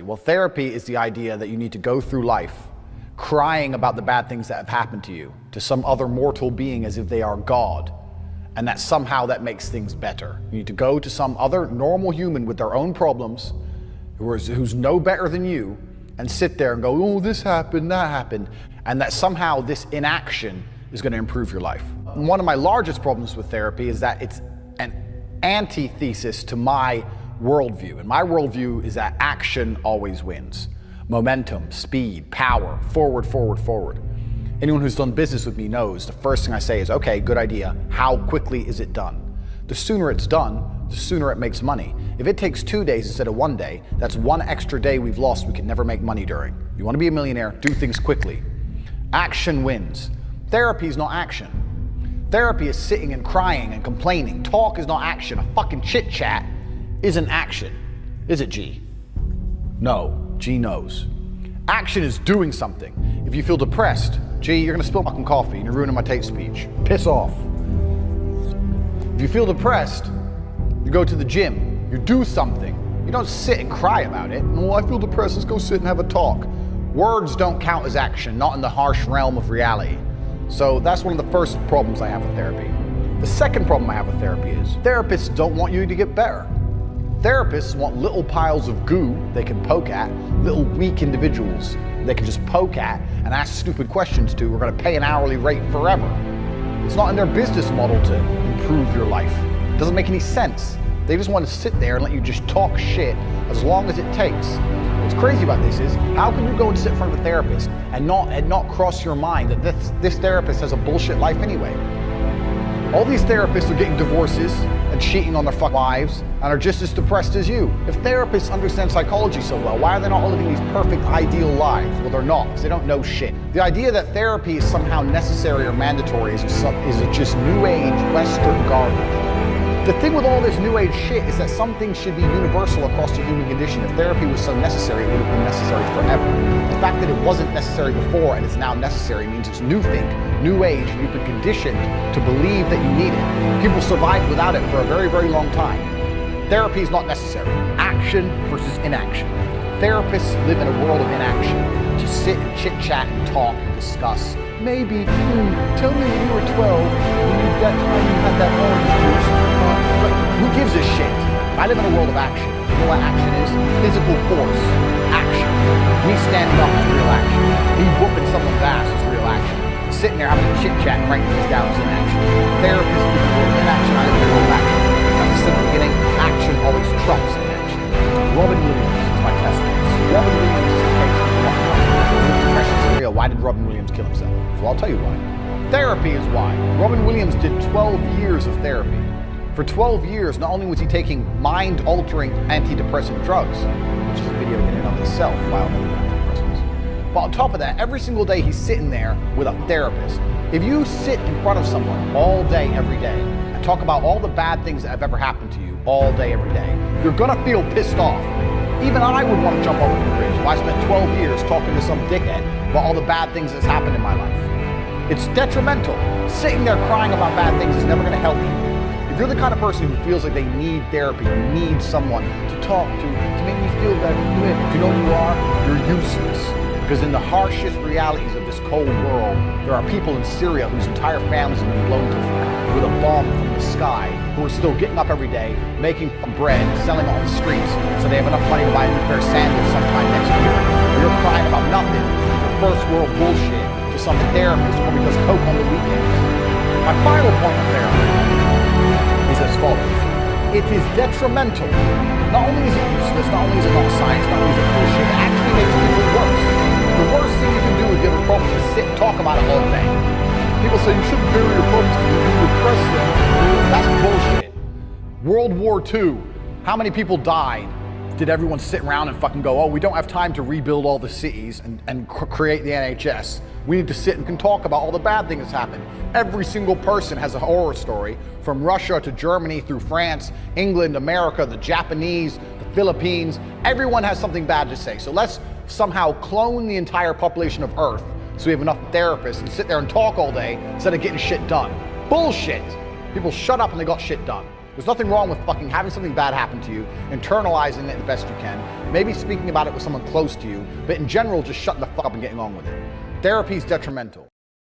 Well, therapy is the idea that you need to go through life crying about the bad things that have happened to you, to some other mortal being as if they are God, and that somehow that makes things better. You need to go to some other normal human with their own problems, who's no better than you, and sit there and go, oh, this happened, that happened, and that somehow this inaction is going to improve your life. One of my largest problems with therapy is that it's an antithesis to my worldview. And my worldview is that action always wins. Momentum, speed, power, forward, forward, forward. Anyone who's done business with me knows the first thing I say is, okay, good idea. How quickly is it done? The sooner it's done, the sooner it makes money. If it takes 2 days instead of 1 day, that's one extra day we've lost we can never make money during. You want to be a millionaire, do things quickly. Action wins. Therapy is not action. Therapy is sitting and crying and complaining. Talk is not action. A fucking chit chat isn't action. Is it, G? No. G knows. Action is doing something. If you feel depressed, G, you're gonna spill fucking coffee and you're ruining my tape speech. Piss off. If you feel depressed, you go to the gym, you do something. You don't sit and cry about it. Oh, I feel depressed, let's go sit and have a talk. Words don't count as action, not in the harsh realm of reality. So that's one of the first problems I have with therapy. The second problem I have with therapy is therapists don't want you to get better. Therapists want little piles of goo they can poke at, little weak individuals they can just poke at and ask stupid questions to. We're going to pay an hourly rate forever. It's not in their business model to improve your life. It doesn't make any sense. They just want to sit there and let you just talk shit as long as it takes. What's crazy about this is, how can you go and sit in front of a therapist and not cross your mind that this therapist has a bullshit life anyway? All these therapists are getting divorces and cheating on their wives and are just as depressed as you. If therapists understand psychology so well, why are they not all living these perfect, ideal lives? Well, they're not, because they don't know shit. The idea that therapy is somehow necessary or mandatory is just new age Western garbage. The thing with all this new age shit is that something should be universal across the human condition. If therapy was so necessary, it would have been necessary forever. The fact that it wasn't necessary before and is now necessary means it's new think, new age, and you've been conditioned to believe that you need it. People survived without it for a very, very long time. Therapy is not necessary. Action versus inaction. Therapists live in a world of inaction. To sit and chit chat and talk and discuss. Maybe, tell me when you were 12, that time you had that orange juice. But who gives a shit? I live in a world of action. You know what action is? Physical force. Action. Me standing up is real action. Me whooping someone's ass is real action. Sitting there having a chit chat and writing things down is inaction. Therapists live in a world of inaction. I live in a world of action. Like I said at the beginning, action always trumps inaction. Robin Williams is my test case. Robin Williams is the case of depression scenario. Why did Robin Williams kill himself? So I'll tell you why. Therapy is why. Robin Williams did 12 years of therapy. For 12 years, not only was he taking mind-altering antidepressant drugs, which is a video in and of itself, mild antidepressants, but on top of that, every single day he's sitting there with a therapist. If you sit in front of someone all day, every day, and talk about all the bad things that have ever happened to you all day, every day, you're gonna feel pissed off. Even I would want to jump over the bridge if I spent 12 years talking to some dickhead about all the bad things that's happened in my life. It's detrimental. Sitting there crying about bad things is never gonna help you. If you're the kind of person who feels like they need therapy, you need someone to talk to make me feel better, do you know who you are? You're useless. Because in the harshest realities of this cold world, there are people in Syria whose entire families have been blown to with a bomb from the sky, who are still getting up every day, making bread, selling on the streets, so they have enough money to buy a new pair of sandals sometime next year. You're crying about nothing, for first world bullshit, to some therapist or because coke on the weekends. My final point of therapy is as follows. It is detrimental. Not only is it useless, not only is it not science, not only is it bullshit, it actually makes people worse. The worst thing you can do if you have a problem is sit and talk about it all day. People say you shouldn't bury your problems because you repress them. That's bullshit. World War II, how many people died? Did everyone sit around and fucking go, oh, we don't have time to rebuild all the cities and create the NHS. We need to sit and can talk about all the bad things that's happened. Every single person has a horror story, from Russia to Germany through France, England, America, the Japanese, the Philippines. Everyone has something bad to say. So let's somehow clone the entire population of Earth so we have enough therapists and sit there and talk all day instead of getting shit done. Bullshit. People shut up and they got shit done. There's nothing wrong with fucking having something bad happen to you, internalizing it the best you can, maybe speaking about it with someone close to you, but in general, just shutting the fuck up and getting on with it. Therapy is detrimental.